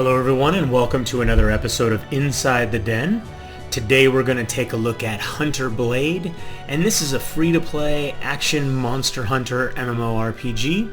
Hello everyone and welcome to another episode of Inside the Den. Today we're going to take a look at Hunter Blade, and this is a free-to-play action monster hunter MMORPG.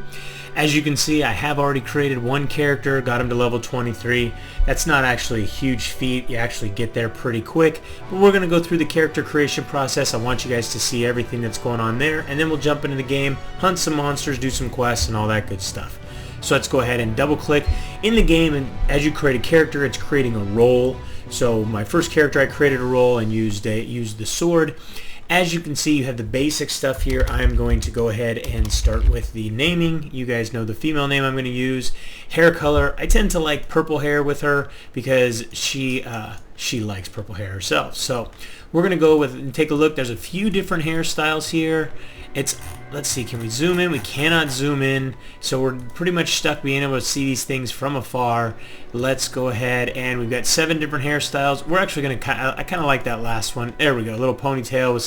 As you can see, I have already created one character, got him to level 23. That's not actually a huge feat, you actually get there pretty quick, but we're going to go through the character creation process. I want you guys to see everything that's going on there, and then we'll jump into the game, hunt some monsters, do some quests, and all that good stuff. So let's go ahead and double click in the game, and as you create a character, it's creating a role. So my first character, I created a role and used the sword. As you can see, you have the basic stuff here. I'm going to go ahead and start with the naming. You guys know the female name I'm going to use. Hair color, I tend to like purple hair with her because she likes purple hair herself. So we're going to go with and take a look. There's a few different hairstyles here. Let's see, can we zoom in? We cannot zoom in, so we're pretty much stuck being able to see these things from afar. Let's go ahead, and we've got 7 different hairstyles. We're actually going to I kind of like that last one. There we go, a little ponytail with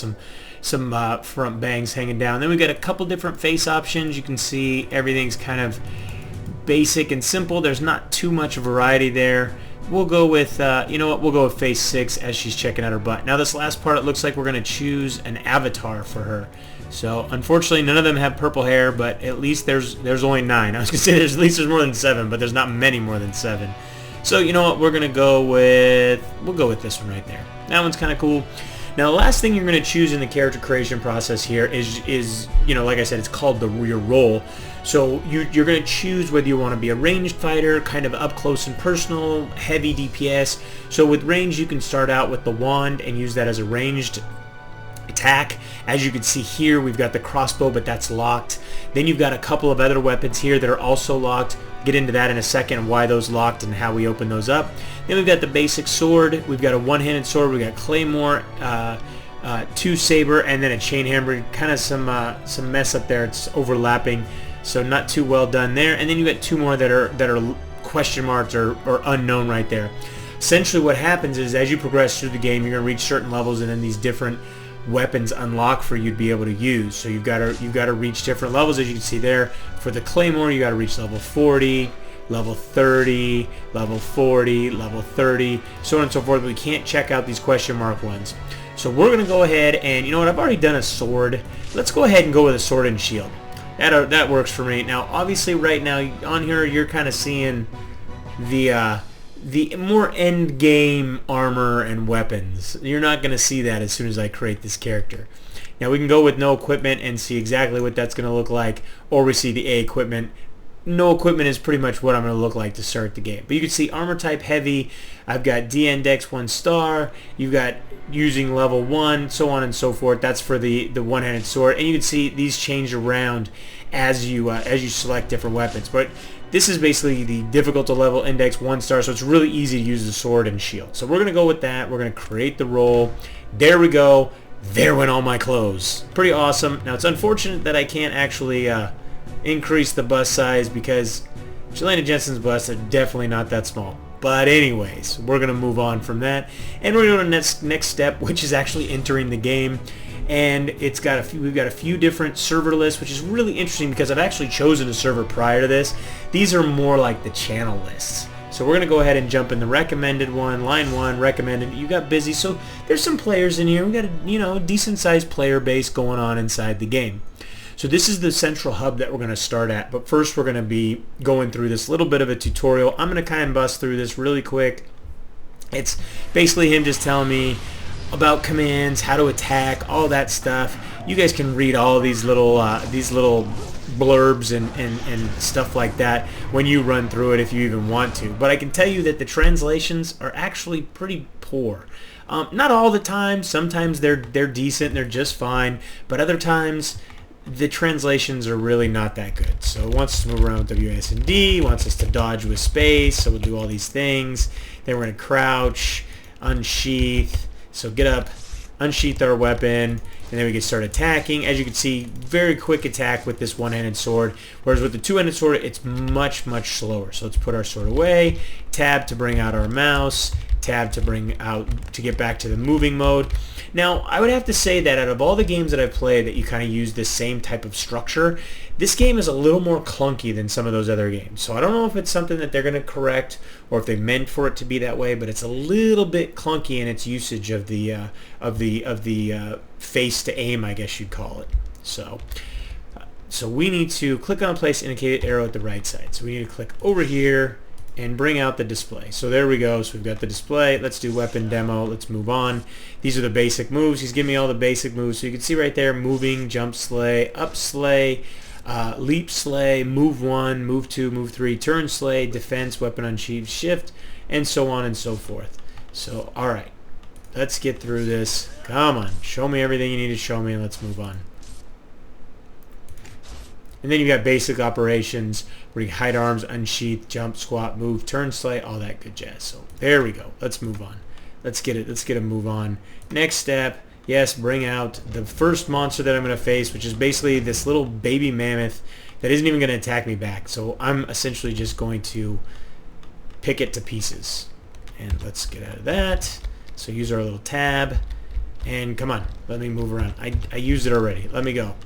some front bangs hanging down. Then we've got a couple different face options. You can see everything's kind of basic and simple. There's not too much variety there. We'll go with, you know what, we'll go with face 6 as she's checking out her butt. Now this last part, it looks like we're going to choose an avatar for her. So unfortunately none of them have purple hair, but at least there's only 9. I was going to say there's more than 7, but there's not many more than 7. So you know what, we'll go with this one right there. That one's kind of cool. Now the last thing you're going to choose in the character creation process here is you know, like I said, it's called your role. So you're going to choose whether you want to be a ranged fighter, kind of up close and personal, heavy DPS. So with range, you can start out with the wand and use that as a ranged attack. As you can see here, we've got the crossbow, but that's locked. Then you've got a couple of other weapons here that are also locked. Get into that in a second, why those locked and how we open those up. Then we've got the basic sword. We've got a one-handed sword. We've got claymore, 2 saber, and then a chain hammer. Kind of some mess up there. It's overlapping, so not too well done there. And then you got 2 more that are question marks or unknown right there. Essentially, what happens is as you progress through the game, you're going to reach certain levels, and then these different weapons unlock for you to be able to use. So you've got to reach different levels. As you can see there, for the claymore, you got to reach level 40, level 30, level 40, level 30, so on and so forth. But we can't check out these question mark ones. So we're going to go ahead and, you know what, I've already done a sword. Let's go ahead and go with a sword and shield. That works for me. Now obviously right now on here you're kind of seeing the more end game armor and weapons. You're not going to see that as soon as I create this character. Now we can go with no equipment and see exactly what that's going to look like, or we see the A equipment. No equipment is pretty much what I'm going to look like to start the game. But you can see armor type heavy. I've got D index 1 star. You've got using level 1, so on and so forth. That's for the one-handed sword. And you can see these change around as you select different weapons. But this is basically the difficulty level index 1 star, so it's really easy to use the sword and shield. So we're going to go with that. We're going to create the role. There we go. There went all my clothes. Pretty awesome. Now it's unfortunate that I can't actually increase the bust size because Jelena Jensen's busts are definitely not that small. But anyways, we're going to move on from that. And we're going to the next step, which is actually entering the game. And we've got a few different server lists, which is really interesting because I've actually chosen a server prior to this. These are more like the channel lists. So we're going to go ahead and jump in the recommended one, line 1, recommended. You got busy, so there's some players in here. We got a decent sized player base going on inside the game. So this is the central hub that we're going to start at. But first we're going to be going through this little bit of a tutorial. I'm going to kind of bust through this really quick. It's basically him just telling me about commands, how to attack, all that stuff. You guys can read all these little blurbs and stuff like that when you run through it if you even want to. But I can tell you that the translations are actually pretty poor. Not all the time. Sometimes they're decent, they're just fine. But other times the translations are really not that good. So it wants us to move around with WASD, wants us to dodge with space, so we'll do all these things. Then we're going to crouch, unsheath. So get up, unsheath our weapon, and then we can start attacking. As you can see, very quick attack with this one-handed sword, whereas with the two-handed sword, it's much, much slower. So let's put our sword away, tab to bring out our mouse, tab to get back to the moving mode. Now, I would have to say that out of all the games that I've played that you kind of use this same type of structure, this game is a little more clunky than some of those other games. So I don't know if it's something that they're going to correct or if they meant for it to be that way, but it's a little bit clunky in its usage of the face to aim, I guess you'd call it. So we need to click on place indicated arrow at the right side. So we need to click over here and bring out the display. So there we go. So we've got the display. Let's do weapon demo. Let's move on. These are the basic moves. He's giving me all the basic moves. So you can see right there, moving, jump slay, up slay, leap slay, move 1, move 2, move 3, turn slay, defense, weapon unsheathed, shift, and so on and so forth. So, all right. Let's get through this. Come on. Show me everything you need to show me and let's move on. And then you've got basic operations where you hide arms, unsheath, jump, squat, move, turn, slay, all that good jazz. So there we go. Let's move on. Let's get a move on. Next step, yes, bring out the first monster that I'm going to face, which is basically this little baby mammoth that isn't even going to attack me back. So I'm essentially just going to pick it to pieces. And let's get out of that. So use our little tab. And come on, let me move around. I used it already. Let me go.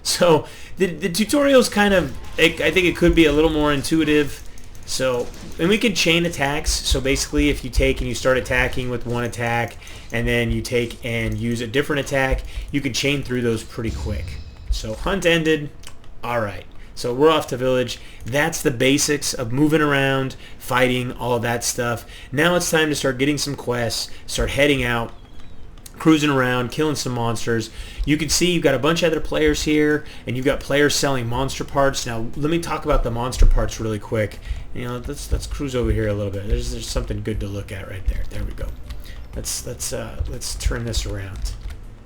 So the tutorial's kind of, I think it could be a little more intuitive. So, and we can chain attacks. So basically if you take and you start attacking with one attack and then you take and use a different attack, you can chain through those pretty quick. So hunt ended. All right. So we're off to village. That's the basics of moving around, fighting, all of that stuff. Now it's time to start getting some quests, start heading out, cruising around, killing some monsters. You can see you've got a bunch of other players here, and you've got players selling monster parts. Now, let me talk about the monster parts really quick. You know, let's cruise over here a little bit. There's something good to look at right there. There we go. Let's turn this around.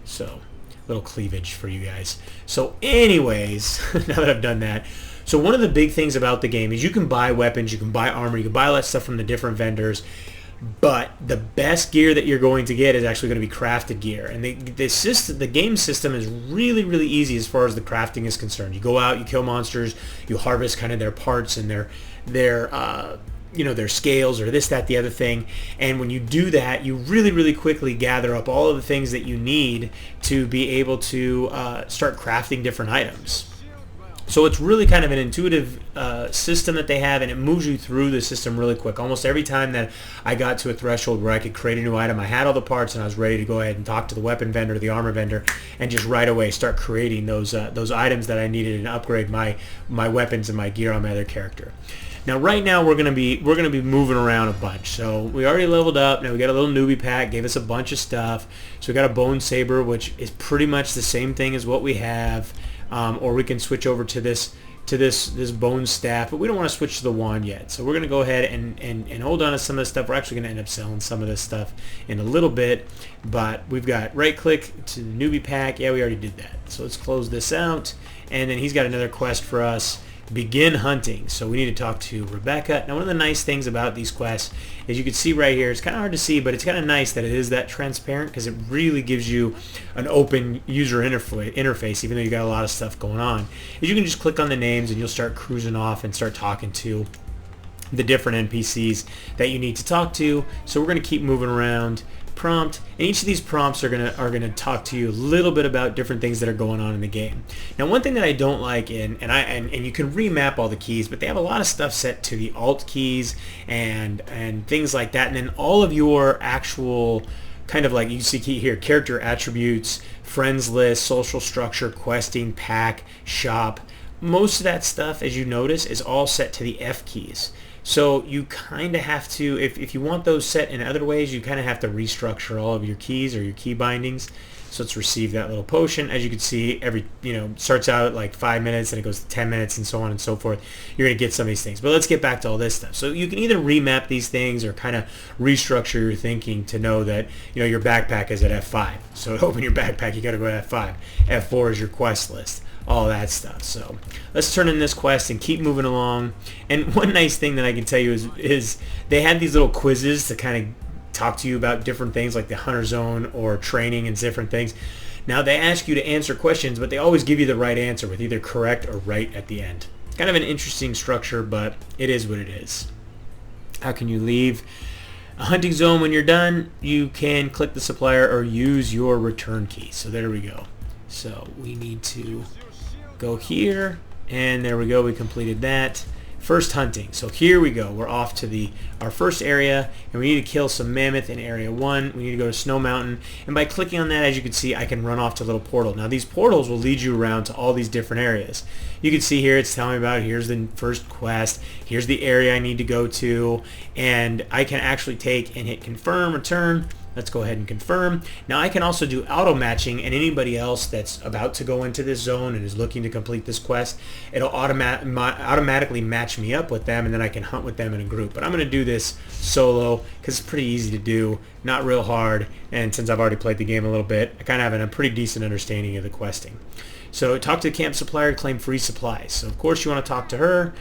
So, little cleavage for you guys. So, anyways, now that I've done that. So one of the big things about the game is you can buy weapons, you can buy armor, you can buy all that stuff from the different vendors. But the best gear that you're going to get is actually going to be crafted gear. And the game system is really, really easy as far as the crafting is concerned. You go out, you kill monsters, you harvest kind of their parts and their scales or this, that, the other thing. And when you do that, you really, really quickly gather up all of the things that you need to be able to start crafting different items. So it's really kind of an intuitive system that they have, and it moves you through the system really quick. Almost every time that I got to a threshold where I could create a new item, I had all the parts and I was ready to go ahead and talk to the weapon vendor, the armor vendor, and just right away start creating those items that I needed and upgrade my weapons and my gear on my other character. Now right now we're gonna be moving around a bunch. So we already leveled up. Now we got a little newbie pack, gave us a bunch of stuff. So we got a bone saber, which is pretty much the same thing as what we have. Or we can switch over to this bone staff, but we don't want to switch to the wand yet. So we're going to go ahead and hold on to some of this stuff. We're actually going to end up selling some of this stuff in a little bit, but we've got right click to the newbie pack. Yeah, we already did that. So let's close this out, and then he's got another quest for us. Begin hunting. So we need to talk to Rebecca. Now one of the nice things about these quests is you can see right here, it's kind of hard to see, but it's kind of nice that it is that transparent because it really gives you an open user interface, even though you got a lot of stuff going on. Is you can just click on the names and you'll start cruising off and start talking to the different NPCs that you need to talk to. So we're going to keep moving around. Prompt, and each of these prompts are gonna talk to you a little bit about different things that are going on in the game. Now one thing that I don't like and you can remap all the keys, but they have a lot of stuff set to the alt keys and things like that, and then all of your actual kind of like you see here, character attributes, friends list, social structure, questing, pack, shop. Most of that stuff, as you notice, is all set to the F keys. So you kind of have to, if you want those set in other ways, you kind of have to restructure all of your keys or your key bindings. So let's receive that little potion. As you can see, starts out at like 5 minutes and it goes to 10 minutes and so on and so forth. You're going to get some of these things. But let's get back to all this stuff. So you can either remap these things or kind of restructure your thinking to know that, your backpack is at F5. So to open your backpack, you got to go to F5. F4 is your quest list. All that stuff. So let's turn in this quest and keep moving along. And one nice thing that I can tell you is they had these little quizzes to kind of talk to you about different things like the hunter zone or training and different things. Now they ask you to answer questions, but they always give you the right answer with either correct or right at the end. Kind of an interesting structure, but it is what it is. How can you leave? A hunting zone, when you're done, you can click the supplier or use your return key. So there we go. So we need to go here, and there we go, we completed that. First hunting. So here we go. We're off to our first area, and we need to kill some mammoth in area 1. We need to go to Snow Mountain, and by clicking on that, as you can see, I can run off to a little portal. Now these portals will lead you around to all these different areas. You can see here it's telling me about, here's the first quest, here's the area I need to go to, and I can actually take and hit confirm, return. Let's go ahead and confirm. Now I can also do auto matching, and anybody else that's about to go into this zone and is looking to complete this quest, it'll automatically match me up with them, and then I can hunt with them in a group. But I'm going to do this solo because it's pretty easy to do, not real hard, and since I've already played the game a little bit, I kind of have a pretty decent understanding of the questing. So talk to the camp supplier to claim free supplies. So of course you want to talk to her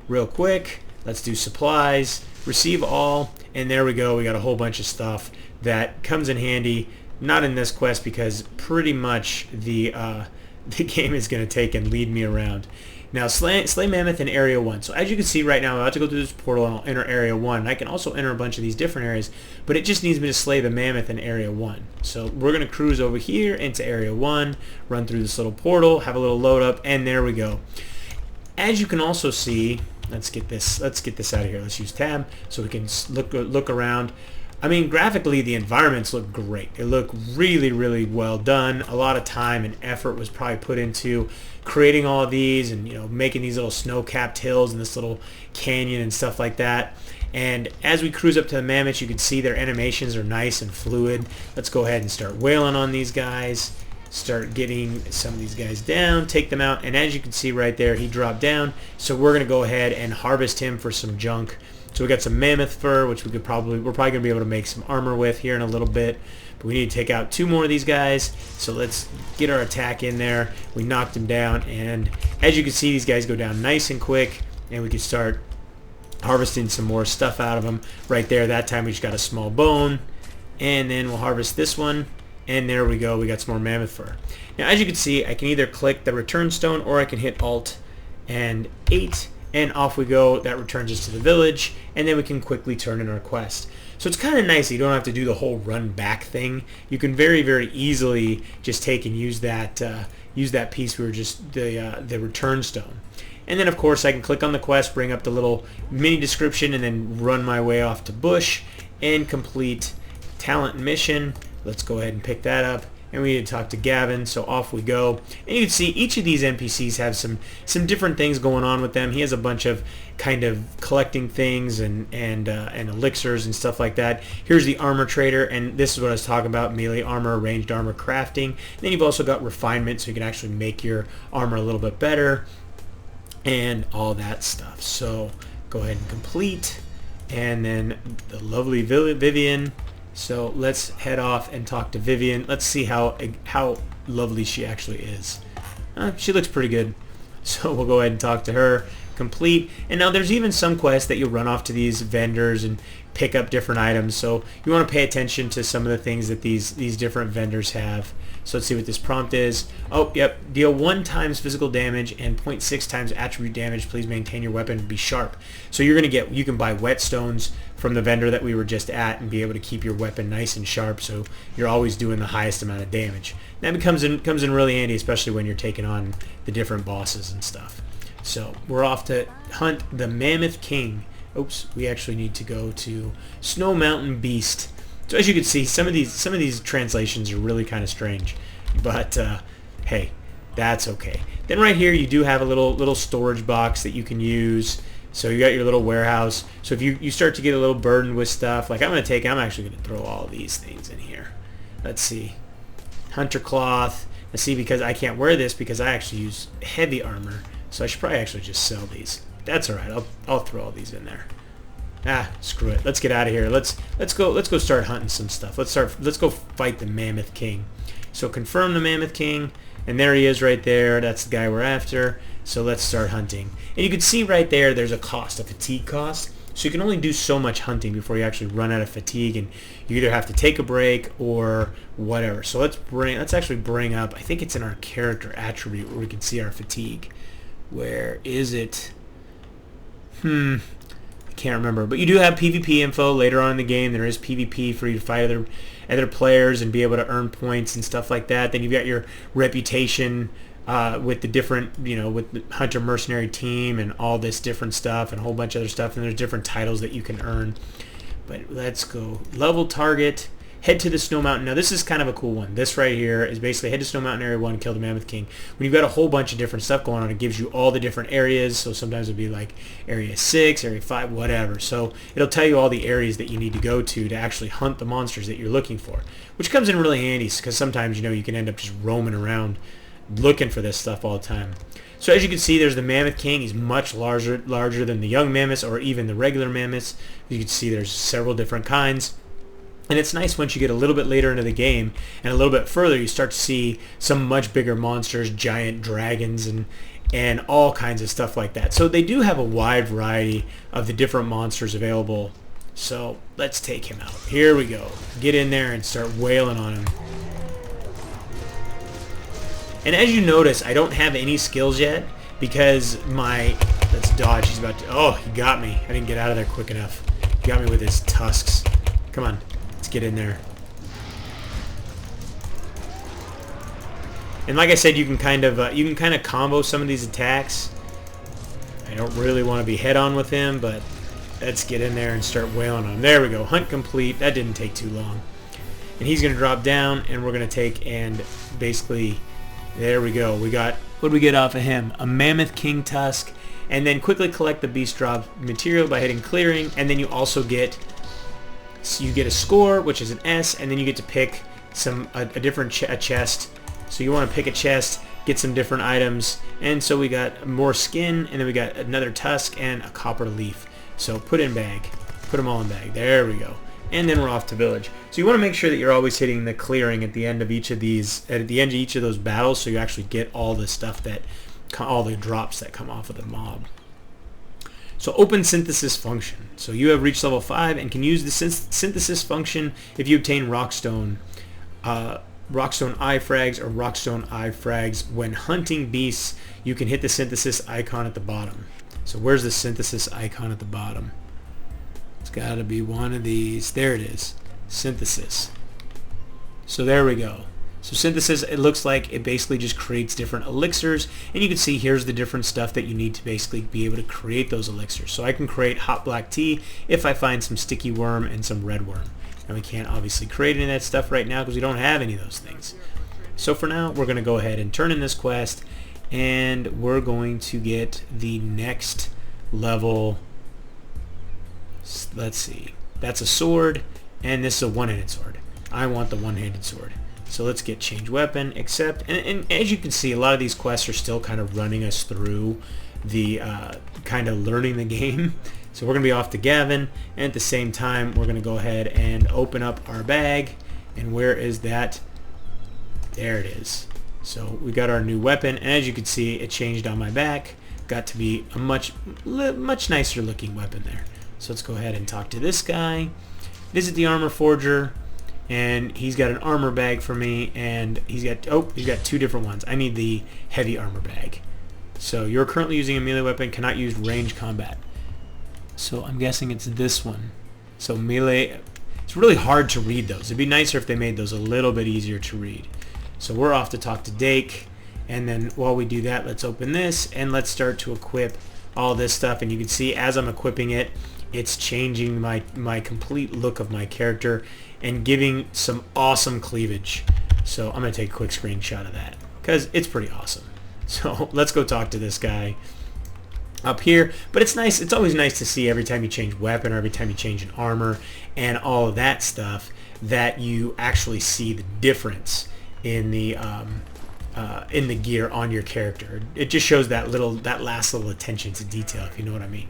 real quick. Let's do supplies, receive all, and there we go. We got a whole bunch of stuff that comes in handy, not in this quest because pretty much the game is going to take and lead me around. Now slay mammoth in area 1. So as you can see right now, I'm about to go through this portal and I'll enter area 1. And I can also enter a bunch of these different areas, but it just needs me to slay the mammoth in area 1. So we're going to cruise over here into area 1, run through this little portal, have a little load up, and there we go. As you can also see, let's get this out of here. Let's use tab so we can look around. I mean, graphically, the environments look great. They look really, really well done. A lot of time and effort was probably put into creating all of these and, you know, making these little snow-capped hills and this little canyon and stuff like that. And as we cruise up to the mammoths, you can see their animations are nice and fluid. Let's go ahead and start wailing on these guys. Start getting some of these guys down, take them out, and as you can see right there, he dropped down. So we're going to go ahead and harvest him for some junk. So we got some mammoth fur, which we're probably going to be able to make some armor with here in a little bit. But we need to take out 2 more of these guys. So let's get our attack in there. We knocked him down, and as you can see, these guys go down nice and quick, and we can start harvesting some more stuff out of them. Right there, that time we just got a small bone, and then we'll harvest this one, and there we go. We got some more mammoth fur. Now, as you can see, I can either click the return stone, or I can hit Alt and 8. And off we go. That returns us to the village, and then we can quickly turn in our quest. So it's kind of nice. You don't have to do the whole run back thing. You can very, very easily just take and use that piece we were just the return stone. And then of course I can click on the quest, bring up the little mini description, and then run my way off to Bush and complete talent mission. Let's go ahead and pick that up. And we need to talk to Gavin, so off we go. And you can see each of these NPCs have some different things going on with them. He has a bunch of kind of collecting things and elixirs and stuff like that. Here's the armor trader, and this is what I was talking about: melee armor, ranged armor crafting. And then you've also got refinement, so you can actually make your armor a little bit better and all that stuff. So go ahead and complete, and then the lovely Vivian. So let's head off and talk to Vivian. Let's see how lovely she actually is. She looks pretty good. So we'll go ahead and talk to her. Complete. And now there's even some quests that you'll run off to these vendors and pick up different items. So you want to pay attention to some of the things that these different vendors have. So let's see what this prompt is. Oh, yep. Deal 1 times physical damage and 0.6 times attribute damage. Please maintain your weapon to be sharp. So you're going to you can buy whetstones from the vendor that we were just at and be able to keep your weapon nice and sharp, so you're always doing the highest amount of damage. And that comes in really handy, especially when you're taking on the different bosses and stuff. So we're off to hunt the Mammoth King. Oops, we actually need to go to Snow Mountain Beast. So as you can see, some of these translations are really kind of strange, but hey, that's okay. Then right here you do have a little storage box that you can use. So you got your little warehouse. So if you start to get a little burdened with stuff, like I'm actually going to throw all these things in here. Let's see. Hunter cloth. Let's see, because I can't wear this because I actually use heavy armor. So I should probably actually just sell these. That's all right. I'll throw all these in there. Screw it. Let's get out of here. Let's go start hunting some stuff. Let's go fight the Mammoth King. So confirm the Mammoth King, and there he is right there. That's the guy we're after. So let's start hunting. And you can see right there, there's a fatigue cost. So you can only do so much hunting before you actually run out of fatigue, and you either have to take a break or whatever. So let's actually bring up, I think it's in our character attribute where we can see our fatigue. Where is it? I can't remember, but you do have PvP info later on in the game. There is PvP for you to fight other players and be able to earn points and stuff like that. Then you've got your reputation with the different, with the Hunter Mercenary team and all this different stuff and a whole bunch of other stuff. And there's different titles that you can earn. But let's go. Level target. Head to the Snow Mountain. Now this is kind of a cool one. This right here is basically head to Snow Mountain Area 1, kill the Mammoth King. When you've got a whole bunch of different stuff going on, it gives you all the different areas. So sometimes it'll be like Area 6, Area 5, whatever. So it'll tell you all the areas that you need to go to actually hunt the monsters that you're looking for. Which comes in really handy because sometimes, you can end up just roaming around looking for this stuff all the time. So as you can see, there's the Mammoth King. He's much larger than the young mammoths or even the regular mammoths. You can see there's several different kinds. And it's nice once you get a little bit later into the game and a little bit further, you start to see some much bigger monsters, giant dragons, and all kinds of stuff like that. So they do have a wide variety of the different monsters available. So let's take him out. Here we go. Get in there and start wailing on him. And as you notice, I don't have any skills yet because let's dodge. He's about to, oh, he got me. I didn't get out of there quick enough. He got me with his tusks. Come on. Get in there. And like I said, you can kind of combo some of these attacks. I don't really want to be head on with him, but let's get in there and start wailing on him. There we go. Hunt complete. That didn't take too long. And he's going to drop down, and we're going to take and basically, there we go. We got, what did we get off of him? A Mammoth King Tusk. And then quickly collect the Beast Drop material by hitting clearing, and then you also get a score, which is an S, and then you get to pick a different chest. So you want to pick a chest, get some different items, and so we got more skin, and then we got another tusk and a copper leaf. So put in bag, put them all in bag. There we go. And then we're off to village. So you want to make sure that you're always hitting the clearing at the end of each of these, at the end of each of those battles, so you actually get all the stuff all the drops that come off of the mob. So open synthesis function. So you have reached level 5 and can use the synthesis function if you obtain Rockstone Eye Frags or Rockstone Eye Frags. When hunting beasts, you can hit the synthesis icon at the bottom. So where's the synthesis icon at the bottom? It's got to be one of these. There it is. Synthesis. So there we go. So synthesis, it looks like it basically just creates different elixirs, and you can see here's the different stuff that you need to basically be able to create those elixirs. So I can create hot black tea if I find some sticky worm and some red worm. And we can't obviously create any of that stuff right now because we don't have any of those things. So for now, we're going to go ahead and turn in this quest, and we're going to get the next level. Let's see. That's a sword, and this is a one-handed sword. I want the one-handed sword. So let's get change weapon, accept, and as you can see, a lot of these quests are still kind of running us through the kind of learning the game. So we're going to be off to Gavin, and at the same time, we're going to go ahead and open up our bag. And where is that? There it is. So we got our new weapon, and as you can see, it changed on my back. Got to be a much nicer looking weapon there. So let's go ahead and talk to this guy. Visit the armor forger. And he's got an armor bag for me, and he's got two different ones. I need the heavy armor bag. So you're currently using a melee weapon, cannot use range combat. So I'm guessing it's this one. So melee, it's really hard to read those. It'd be nicer if they made those a little bit easier to read. So we're off to talk to Dake, and then while we do that, let's open this, and let's start to equip all this stuff. And you can see as I'm equipping it, it's changing my complete look of my character and giving some awesome cleavage. So I'm going to take a quick screenshot of that because it's pretty awesome. So let's go talk to this guy up here. But it's nice. It's always nice to see every time you change weapon or every time you change an armor and all of that stuff that you actually see the difference in the gear on your character. It just shows that last little attention to detail, if you know what I mean.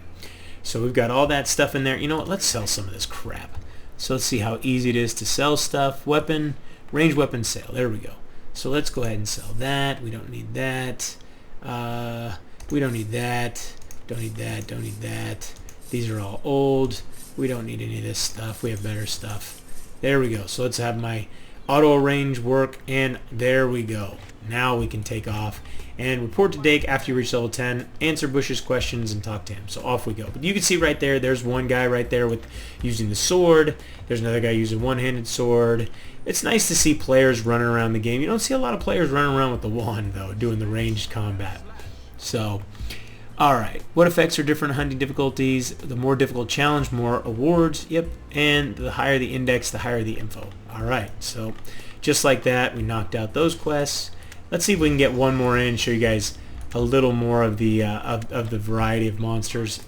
So we've got all that stuff in there. You know what? Let's sell some of this crap. So let's see how easy it is to sell stuff. Weapon, range weapon sale. There we go. So let's go ahead and sell that. We don't need that. We don't need that. Don't need that. Don't need that. These are all old. We don't need any of this stuff. We have better stuff. There we go. So let's have auto arrange work, and there we go. Now we can take off and report to Dake after you reach level 10, answer Bush's questions, and talk to him. So off we go. But you can see right there, there's one guy right there with using the sword. There's another guy using one-handed sword. It's nice to see players running around the game. You don't see a lot of players running around with the wand, though, doing the ranged combat. So, alright. What effects are different hunting difficulties? The more difficult challenge, more awards. Yep. And the higher the index, the higher the info. Alright. So, just like that, we knocked out those quests. Let's see if we can get one more in and show you guys a little more of the variety of monsters.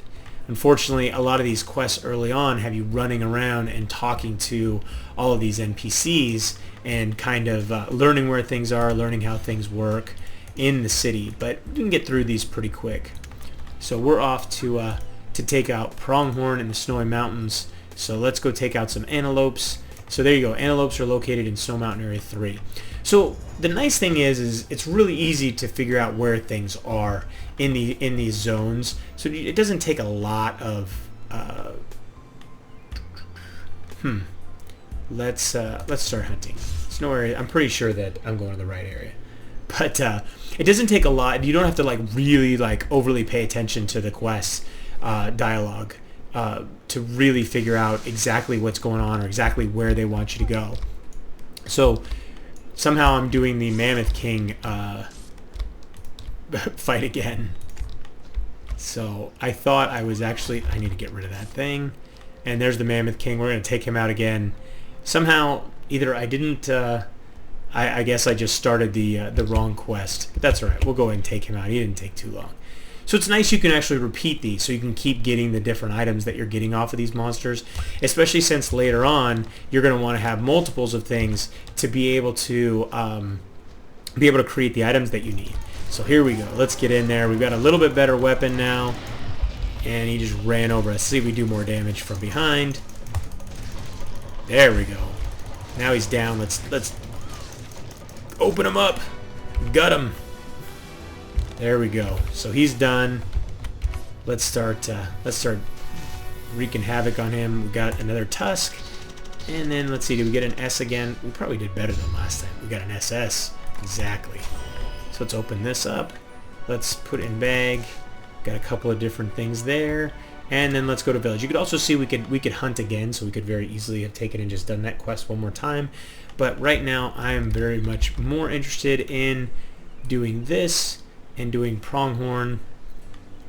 Unfortunately, a lot of these quests early on have you running around and talking to all of these NPCs and kind of learning where things are, learning how things work in the city. But you can get through these pretty quick. So we're off to take out Pronghorn in the Snowy Mountains. So let's go take out some antelopes. So there you go. Antelopes are located in Snow Mountain Area 3. So the nice thing is it's really easy to figure out where things are in these zones. So it doesn't take a lot of let's start hunting. Snow area. I'm pretty sure that I'm going to the right area. But it doesn't take a lot. You don't have to like really like overly pay attention to the quest dialogue to really figure out exactly what's going on or exactly where they want you to go. So somehow I'm doing the Mammoth King fight again. So I thought I was actually... I need to get rid of that thing. And there's the Mammoth King. We're going to take him out again. Somehow, either I didn't... I guess I just started the wrong quest. But that's alright. We'll go ahead and take him out. He didn't take too long. So it's nice you can actually repeat these, so you can keep getting the different items that you're getting off of these monsters, especially since later on you're going to want to have multiples of things to be able to create the items that you need. So here we go. Let's get in there. We've got a little bit better weapon now, and he just ran over us. See if we do more damage from behind. There we go. Now he's down. Let's open him up. Gut him. There we go. So he's done. Let's start wreaking havoc on him. We got another tusk, and then let's see. Did we get an S again? We probably did better than last time. We got an SS. Exactly. So let's open this up. Let's put it in bag. Got a couple of different things there, and then let's go to village. You could also see we could hunt again, so we could very easily have taken and just done that quest one more time. But right now, I am very much more interested in doing this and doing Pronghorn,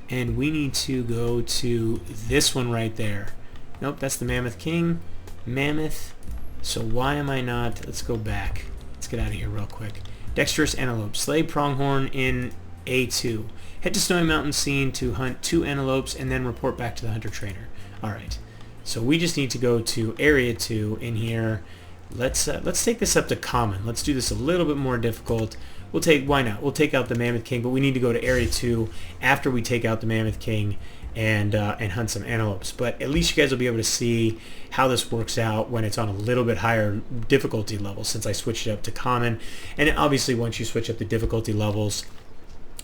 and we need to go to this one right there. Nope, that's the Mammoth King. Mammoth. So why am I not... Let's go back. Let's get out of here real quick. Dexterous Antelope. Slay Pronghorn in A2. Head to Snowy Mountain Scene to hunt 2 antelopes and then report back to the Hunter Trainer. Alright, so we just need to go to Area 2 in here. Let's take this up to Common. Let's do this a little bit more difficult. Why not? We'll take out the Mammoth King, but we need to go to Area 2 after we take out the Mammoth King and hunt some antelopes. But at least you guys will be able to see how this works out when it's on a little bit higher difficulty level, since I switched it up to Common. And obviously once you switch up the difficulty levels,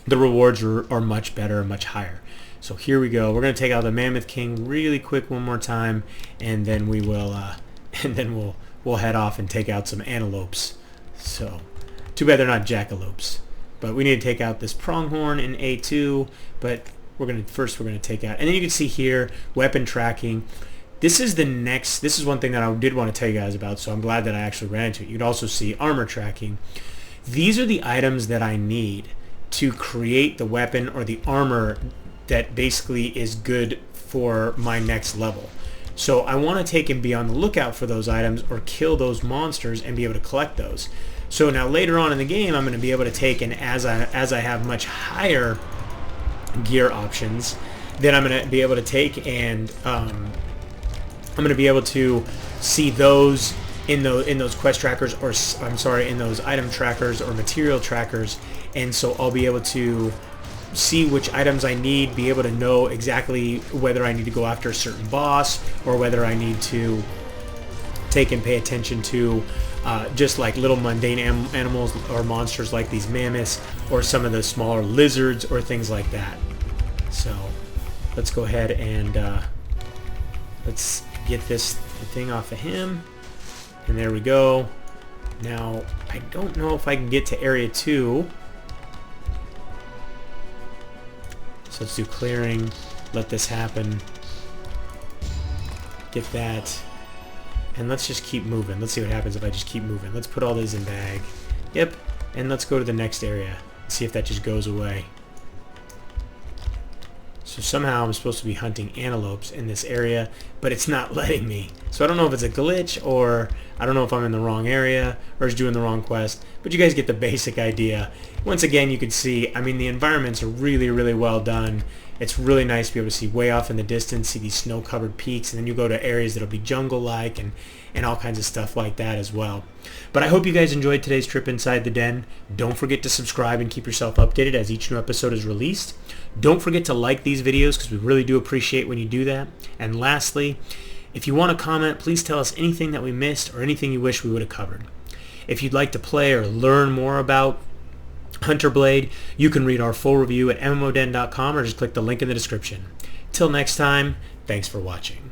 the rewards are much better, much higher. So here we go. We're going to take out the Mammoth King really quick one more time, and then we will we'll head off and take out some antelopes. So too bad they're not jackalopes. But we need to take out this Pronghorn in A2, but first we're going to take out, and then you can see here, weapon tracking. This is one thing that I did want to tell you guys about, so I'm glad that I actually ran into it. You can also see armor tracking. These are the items that I need to create the weapon or the armor that basically is good for my next level. So I want to take and be on the lookout for those items or kill those monsters and be able to collect those. So now later on in the game, I'm going to be able to take, and as I have much higher gear options, then I'm going to be able to take and I'm going to be able to see those in those quest trackers, or I'm sorry, in those item trackers or material trackers, and so I'll be able to see which items I need, be able to know exactly whether I need to go after a certain boss or whether I need to take and pay attention to just like little mundane animals or monsters like these mammoths or some of the smaller lizards or things like that. So let's go ahead and let's get this thing off of him, and there we go. Now, I don't know if I can get to area 2. So let's do clearing, let this happen, get that, and let's just keep moving. Let's see what happens if I just keep moving. Let's put all these in bag. Yep, and let's go to the next area. See if that just goes away. So somehow I'm supposed to be hunting antelopes in this area, but it's not letting me. So I don't know if it's a glitch, or I don't know if I'm in the wrong area or is doing the wrong quest, but you guys get the basic idea. Once again, you can see, I mean, the environments are really, really well done. It's really nice to be able to see way off in the distance, see these snow-covered peaks, and then you go to areas that'll be jungle-like and all kinds of stuff like that as well. But I hope you guys enjoyed today's trip inside the den. Don't forget to subscribe and keep yourself updated as each new episode is released. Don't forget to like these videos because we really do appreciate when you do that. And lastly, if you want to comment, please tell us anything that we missed or anything you wish we would have covered. If you'd like to play or learn more about Hunter Blade, you can read our full review at MMODen.com or just click the link in the description. Till next time, thanks for watching.